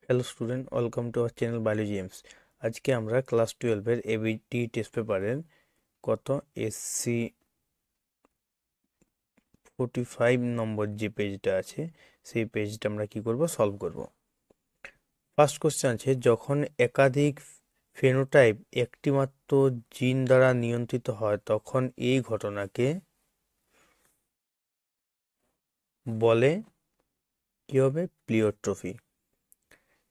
Hello students, welcome to our channel biology AIIMS. আজকে আমরা class 12-এর ABT test পেপারের কত এসসি 45 নম্বর যে পেজটা আছে সেই পেজটা আমরা কি করব, সলভ করব। ফার্স্ট কোশ্চেন আছে, যখন একাধিক ফেনোটাইপ একটিমাত্র জিন দ্বারা নিয়ন্ত্রিত হয় তখন এই ঘটনাকে বলে কি হবে? প্লিওট্রফি।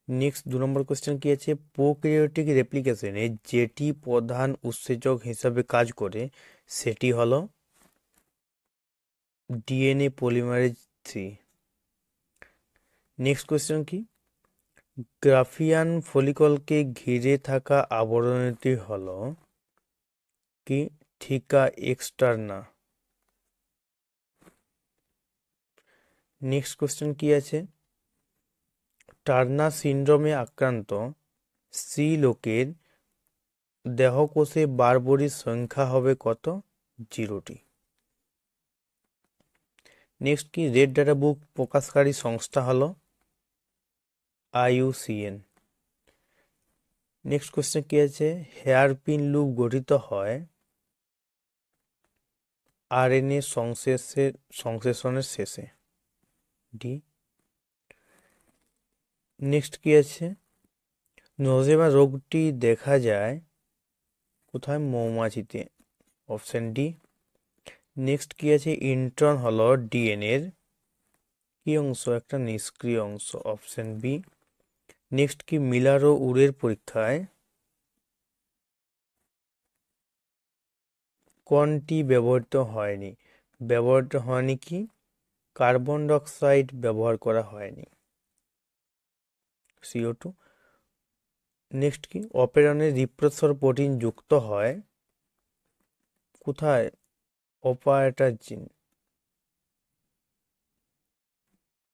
নেক্সট 2 নম্বর কোশ্চেন কি আছে, প্রোক্যারিওটিক রেপ্লিকেশনে যেটি প্রধান উৎসেচক হিসাবে কাজ করে সেটি হলো ডিএনএ পলিমারেজ 3। নেক্সট কোশ্চেন কি, গ্রাফিয়ান ফলিকলকে ঘিরে থাকা আবরণটি হলো কি? থিকা এক্সটার্না। নেক্সট কোশ্চেন কি আছে, টার্নার সিন্ড্রোমে আক্রান্ত স্ত্রী লোকের দেহকোষে বারবরির সংখ্যা হবে কত? 0টি। নেক্সট কি, রেড ডাটা বুক প্রকাশকারী সংস্থা হলো IUCN। নেক্সট কোশ্চেন কি আছে, হেয়ারপিন লুপ গঠিত হয় আরএনএ সংশ্লেষণের শেষে, ডি। নেক্সট কি আছে, নোজেমা রোগটি দেখা যায় কোথায়? মৌমাছিতে, অপশন ডি। নেক্সট কি আছে, ইন্ট্রন হলো ডিএনএর কি অংশ? একটা নিষ্ক্রিয় অংশ, অপশন বি। নেক্সট কি, মিলার ও উরের পরীক্ষায় কোনটি ব্যবহৃত হয়নি? ব্যবহৃত হয়নি কি? কার্বন ডাইঅক্সাইড ব্যবহার করা হয়নি, CO2। নেক্সট কি, অপেরনে রিপ্রেসর প্রোটিন যুক্ত হয় কোথায়? অপারেটর জিন,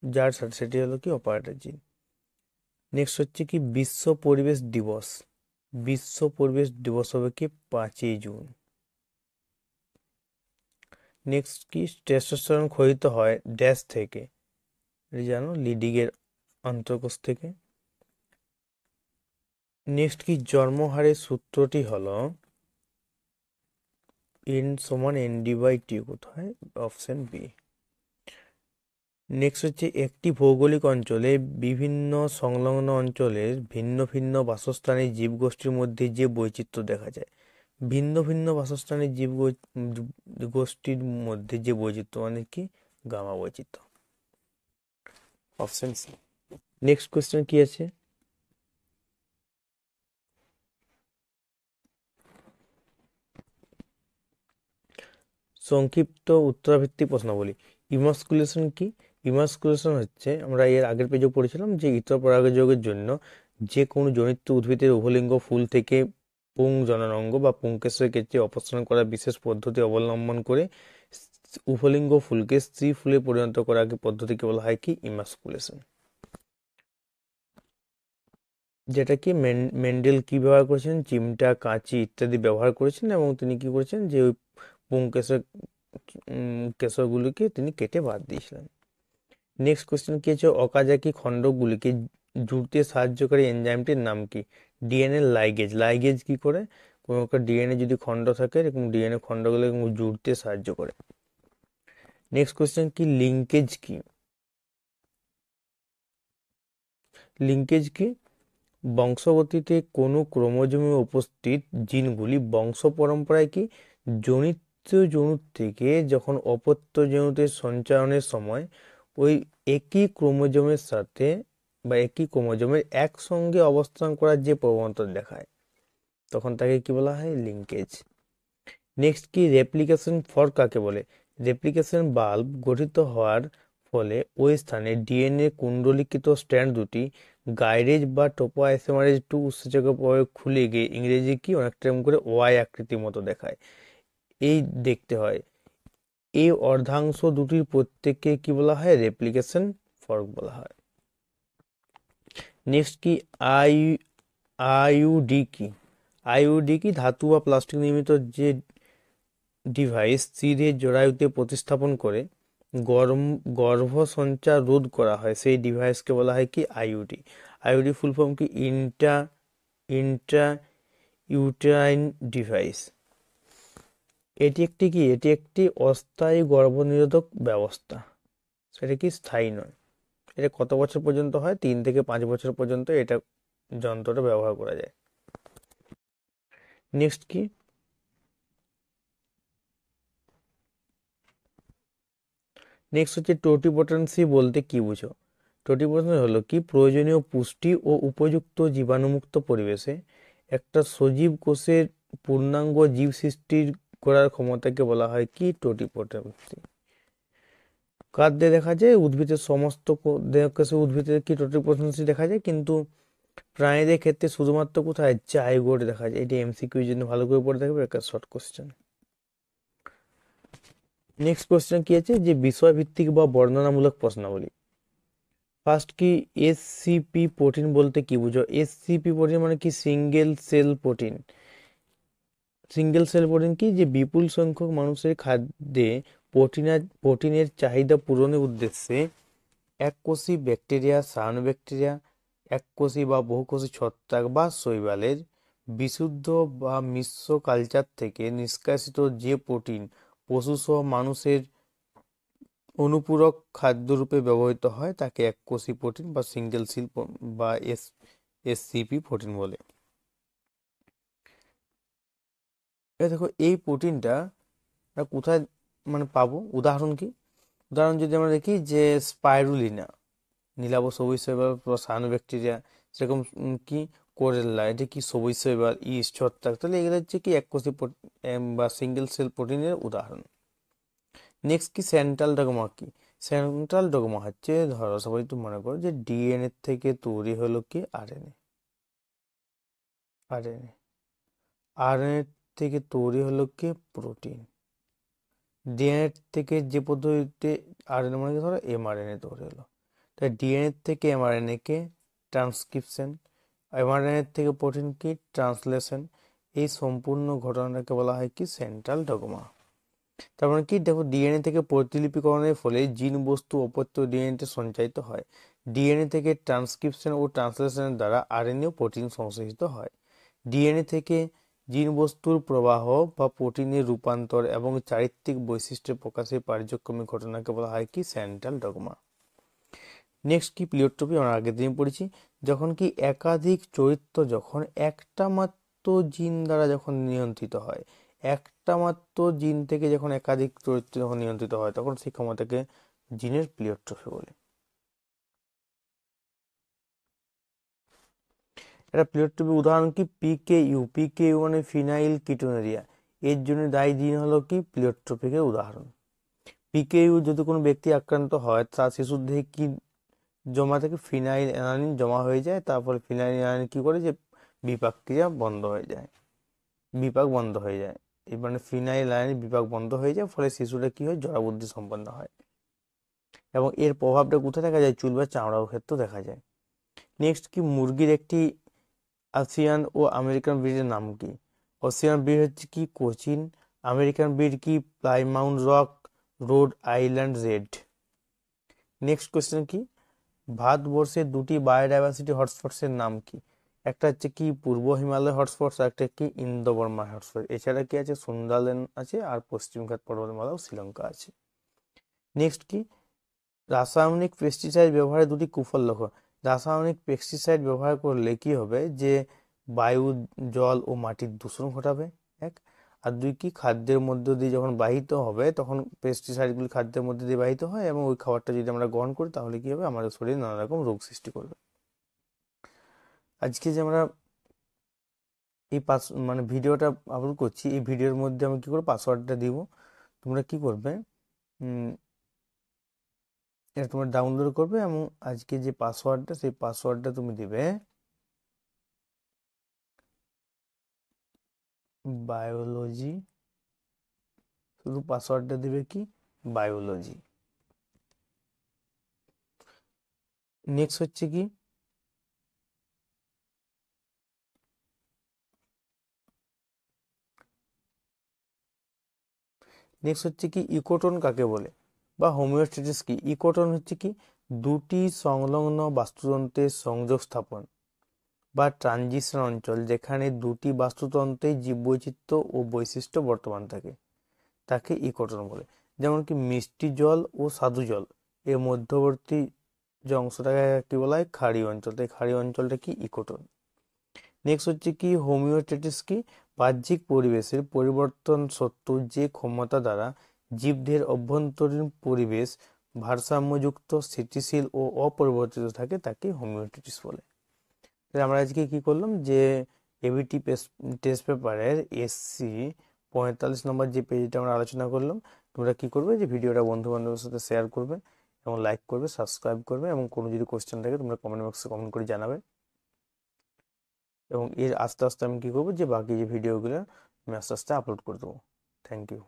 যার সাথে সেটি হলো কি? অপারেটর জিন। নেক্সট হচ্ছে কি, বিশ্ব পরিবেশ দিবস। বিশ্ব পরিবেশ দিবস হবে কি? 5ই জুন। নেক্সট কি, টেস্টোস্টেরন ক্ষরিত হয় ড্যাশ থেকে? জানো, লিডিং এর অন্তর্কোষ থেকে। নেক্সট কি, জন্মহারের সূত্রটি হলো N=ND/T, কোথায়? Option B. নেক্সট হচ্ছে, একটি ভৌগোলিক অঞ্চলে বিভিন্ন সংলগ্ন অঞ্চলের ভিন্ন ভিন্ন বাসস্থানের জীবগোষ্ঠীর মধ্যে যে বৈচিত্র্য দেখা যায়। ভিন্ন ভিন্ন বাসস্থানের গোষ্ঠীর মধ্যে যে বৈচিত্র্য মানে কি? গামা বৈচিত্র্য, অপশন সি। নেক্সট কোশ্চেন কি আছে, সংক্ষিপ্ত উত্তরাভিত্তিক প্রশ্নাবলী। ইমাস্কুলেশন কি? ইমাস্কুলেশন হচ্ছে, আমরা এর আগের পেজে পড়েছিলাম যে ইতর পরাগযোগের জন্য যে কোনো জনিত উদ্ভিদের উভলিঙ্গ ফুল থেকে পুং জননাঙ্গ বা পুংকেশরের ক্ষেত্রে অপসারণ করা বিশেষ পদ্ধতি অবলম্বন করে উভলিঙ্গ ফুলকে স্ত্রী ফুলে পরিণত করার পদ্ধতিকে বলা হয় কি? ইমাস্কুলেশন। যেটা কি মেন্ডেল কি ব্যবহার করেছেন? চিমটা, কাঁচি ইত্যাদি ব্যবহার করেছেন এবং তিনি কি করেছেন যে ওই পুংকেশর কেশরগুলিকে তিনি কেটে বাদ দিয়েছিলেন। নেক্সট কোশ্চেন কি হচ্ছে, অকাজাকি খণ্ডগুলিকে জুড়তে সাহায্যকারী এনজাইমটির নাম কি? DNA ligase. লাইগেজ কি করে? কোনো একটা ডিএনএ যদি খণ্ড থাকে এরকম ডিএনএ খণ্ডগুলো জুড়তে সাহায্য করে। নেক্সট কোশ্চেন কি, লিঙ্কেজ কি? লিঙ্কেজ কি? বংশগতিতে কোনো ক্রোমোজোমে উপস্থিত জিনগুলি বংশ পরম্পরায় কি জনিত যৌন থেকে যখন অপত্য যৌনতের সঞ্চালনের সময় ওই একই ক্রোমোজোমের সাথে বা একই ক্রোমোজোমের একসঙ্গে অবস্থান করার যে প্রবণতা দেখায় তখন তাকে কি বলা হয়? লিঙ্কেজ। নেক্সট কি, রেপ্লিকেশন ফর্ক কাকে বলে? রেপ্লিকেশন বাল্ব গঠিত হওয়ার ফলে ওই স্থানে ডিএনএ কুণ্ডলীকৃত স্ট্র্যান্ড দুটি গাইরেজ বা টোপোআইসোমারেজ 2 উৎসেচকের প্রয়োগ খুলে গিয়ে ইংরেজি কি অনেকটা এরকম করে ওয়াই আকৃতির মতো দেখায়, এই দেখতে হয়। এই অর্ধাংশ দুটির প্রত্যেককে কি বলা হয়? রেপ্লিকেশন ফর্ক বলা হয়। নেক্সট কি, আইইউডি কি? আইইউডি কি? ধাতু বা প্লাস্টিক নির্মিত যে ডিভাইস স্ত্রীদের জরায়ুতে প্রতিস্থাপন করে গর্ভ সঞ্চার রোধ করা হয় সেই ডিভাইসকে বলা হয় কি আইইউডি। আইইউডি ফুল ফর্ম কি ইন্ট্রা ইউটেরাইন ডিভাইস। এটি একটি অস্থায়ী গর্ভনিরোধক ব্যবস্থা, সেটা কি স্থায়ী নয়। এটা কত বছর পর্যন্ত হয়? 3 থেকে 5 বছর পর্যন্ত এটা যন্ত্রটা ব্যবহার করা যায়। নেক্সট কি? নেক্সট হচ্ছে টোটিপোটেন্সি বলতে কি বুঝো? টোটিপোটেন্সি হলো কি প্রয়োজনীয় পুষ্টি ও উপযুক্ত জীবাণুমুক্ত পরিবেশে একটা সজীব কোষের পূর্ণাঙ্গ জীব সৃষ্টির করার ক্ষমতাকে বলা হয় কি টোটিপোটেন্সি। কাদের দেখা যায়? উদ্ভিদের সমস্ত কোষে উদ্ভিদের কি টোটিপোটেন্সি দেখা যায়, কিন্তু প্রাণীদের ক্ষেত্রে শুধুমাত্র কোথায় জাইগোট দেখা যায়। এটি এমসিকিউ জন্য ভালো করে পড়ে থাকবে, একটা শর্ট কোশ্চেন। নেক্সট কোশ্চেন কি আছে যে বিষয়ভিত্তিক বা বর্ণনামূলক প্রশ্নাবলী। ফার্স্ট কি এসসিপি প্রোটিন বলতে কি বুঝো? এসসিপি প্রোটিন মানে কি single cell protein. Single cell protein কি যে বিপুল সংখ্যক মানুষের খাদ্যে প্রোটিনের চাহিদা পূরণের উদ্দেশ্যে এককোষী ব্যাকটেরিয়া, সায়ানোব্যাকটেরিয়া, এককোষী বা বহুকোষী ছত্রাক বা শৈবালের বিশুদ্ধ বা মিশ্র কালচার থেকে নিষ্কাশিত যে প্রোটিন পশুসহ মানুষের অনুপূরক খাদ্যরূপে ব্যবহৃত হয় তাকে এককোষী প্রোটিন বা সিঙ্গেল সেল বা এসসিপি প্রোটিন বলে। দেখো এই প্রোটিনটা কোথায় মানে পাবো? উদাহরণ কি? উদাহরণ যদি আমরা দেখি যে স্পাইরুলিনা, নীলাভ সবুজ শৈবাল বা সায়ানোব্যাকটেরিয়া, সেরকম কি কোরেল্লা, এটা কি সবুজ শৈবাল, ইস্ট, ছত্রাক, তাহলে এগুলো হচ্ছে কি এককোষী বা সিঙ্গেল সেল প্রোটিনের উদাহরণ। নেক্সট কি সেন্ট্রাল ডগমা কি? সেন্ট্রাল ডগমা হচ্ছে, ধরো সবাই একটু মনে করো যে ডিএনএ থেকে তৈরি হলো কি আরএনএ, আরএনএ আরএনএ থেকে তৈরি হলো কি প্রোটিন, ডিএনএ থেকে যে পদ্ধতিতে আরএনএ মানে ধরো এমআরএনএ তৈরি হলো, তাই ডিএনএ থেকে এমআরএনএ কে ট্রান্সক্রিপশন, এমআরএনএ থেকে প্রোটিন কি ট্রান্সলেশন। এই সম্পূর্ণ ঘটনাটাকে বলা হয় কি সেন্ট্রাল ডগমা। তার মানে কি দেখো ডিএনএ থেকে প্রতিলিপিকরণের ফলে জিন বস্তু অপত্য ডিএনএতে সঞ্চারিত হয়। ডিএনএ থেকে ট্রান্সক্রিপশন ও ট্রান্সলেশনের দ্বারা আরএনএ ও প্রোটিন সংশ্লেষিত হয়। ডিএনএ থেকে জিন বস্তুর প্রবাহ বা প্রোটিনের রূপান্তর এবং চারিত্রিক বৈশিষ্ট্য প্রকাশের কার্যক্রমিক ঘটনাকে বলা হয় কি সেন্ট্রাল ডগমা। নেক্সট কি প্লিওট্রপি, আমরা আগের দিন পড়েছি। যখন কি একাধিক চরিত্র যখন একটা মাত্র জিন দ্বারা যখন নিয়ন্ত্রিত হয়, একটা মাত্র জিন থেকে যখন একাধিক চরিত্র যখন নিয়ন্ত্রিত হয় তখন সেই ক্ষমতাকে জিনের প্লিওট্রপি বলে। এটা প্লিওট্রপি উদাহরণ কি পিকেইউ, পিকেইউ মানে ফিনাইল কিটোনেরিয়া, এর জন্য দায়ী জিন হলো কি প্লিওট্রপিকের উদাহরণ। পিকেইউ যদি কোনো ব্যক্তি আক্রান্ত হয় তার শিশুর দেহে কি জমা থেকে ফিনাইল অ্যালানিন জমা হয়ে যায়, তারপরে ফিনাইল অ্যালানিন কি করে যে বিপাক ক্রিয়া বন্ধ হয়ে যায়, বিপাক বন্ধ হয়ে যায়। এই মানে ফিনাইল অ্যালানিন বিপাক বন্ধ হয়ে যায়, ফলে শিশুরা কি হয় জড়বুদ্ধি সম্পন্ন হয়। এবং এর প্রভাবটা কোথায় দেখা যায়? চুল বা চামড়ার ক্ষেত্রেও দেখা যায়। নেক্সট কি মুরগির একটি আসিয়ান ও আমেরিকান ব্রিডের নাম কি? অসিয়ান ব্রিড হচ্ছে কি কোচিন, আমেরিকান ব্রিড কি Plymouth rock, road island red. Next question কি ভারতবর্ষের দুটি বায়োডাইভার্সিটি হটস্পটসের নাম কি? একটা হচ্ছে কি পূর্ব হিমালয় হটস্পটস, একটা কি ইন্দো বর্মা হটস্পট। এছাড়া কি আছে সুন্দরবন আছে, আর পশ্চিমঘাট পর্বতমালা ও শ্রীলঙ্কা আছে। নেক্সট কি রাসায়নিক পেস্টিসাইড ব্যবহারের দুটি কুফল লক্ষ্য। রাসায়নিক পেস্টিসাইড ব্যবহার করলে কি হবে যে বায়ু, জল ও মাটির দূষণ ঘটাবে, এক। আর দুই কি খাদ্যের মধ্য দিয়ে যখন বাহিত হবে তখন পেস্টিসাইডগুলি খাদ্যের মধ্যে দিয়ে বাহিত হয় এবং ওই খাবারটা যদি আমরা গ্রহণ করি তাহলে কি হবে আমাদের শরীরে নানা রকম রোগ সৃষ্টি করবে। আজকে যে আমরা এই মানে ভিডিওটা আপলোড করছি, এই ভিডিওর মধ্যে আমি কি করবো পাসওয়ার্ডটা দিব, তোমরা কি করবে এটা তোমরা ডাউনলোড করবে এবং আজকে যে পাসওয়ার্ডটা সেই পাসওয়ার্ডটা তুমি দিবে বায়োলজি, শুধু পাসওয়ার্ডটা দিবে কি বায়োলজি। নেক্সট হচ্ছে কি নেক্সট হচ্ছে কি ইকোটোন কাকে বলে? বা হোমিওস্ট্যাটিস কি? ইকোটন হচ্ছে কি? দুটি সংলগ্ন বাস্তুতন্ত্রের সংযোগ স্থাপন বা ট্রানজিশন অঞ্চল, যেখানে দুটি বাস্তুতন্ত্রে জীববৈচিত্র্য ও বৈশিষ্ট্য বর্তমান থাকে, তাকে ইকোটন বলে। যেমন কি মিষ্টি জল ও স্বাদু জল এর মধ্যবর্তী যে অংশটাকে কি বলা হয়? খাড়ি অঞ্চল। তাই খাড়ি অঞ্চলটা কি? ইকোটন। নেক্সট হচ্ছে কি হোমিওস্ট্যাটিস কি? বাহ্যিক পরিবেশের পরিবর্তন সত্ত্বেও যে ক্ষমতা দ্বারা জীবদের অভ্যন্তরীণ পরিবেশ ভারসাম্যযুক্ত, স্থিতিশীল ও অপরিবর্তিত থাকে, তাকে হোমিওস্ট্যাটিস বলে। তাহলে আমরা আজকে কি করলাম যে এবিটি টেস্ট পেপারের এসসি 45 নম্বর যে পেজটা আমরা আলোচনা করলাম, তোমরা কি করবে যে ভিডিওটা বন্ধু বান্ধবের সাথে শেয়ার করবে এবং লাইক করবে, সাবস্ক্রাইব করবে, এবং কোনো যদি কোশ্চেন থাকে তোমরা কমেন্ট বক্সে কমেন্ট করে জানাবে। এবং এর আস্তে আস্তে আমি কি করবো যে বাকি যে ভিডিওগুলো আমি আস্তে আস্তে আপলোড করে দেবো। Thank you.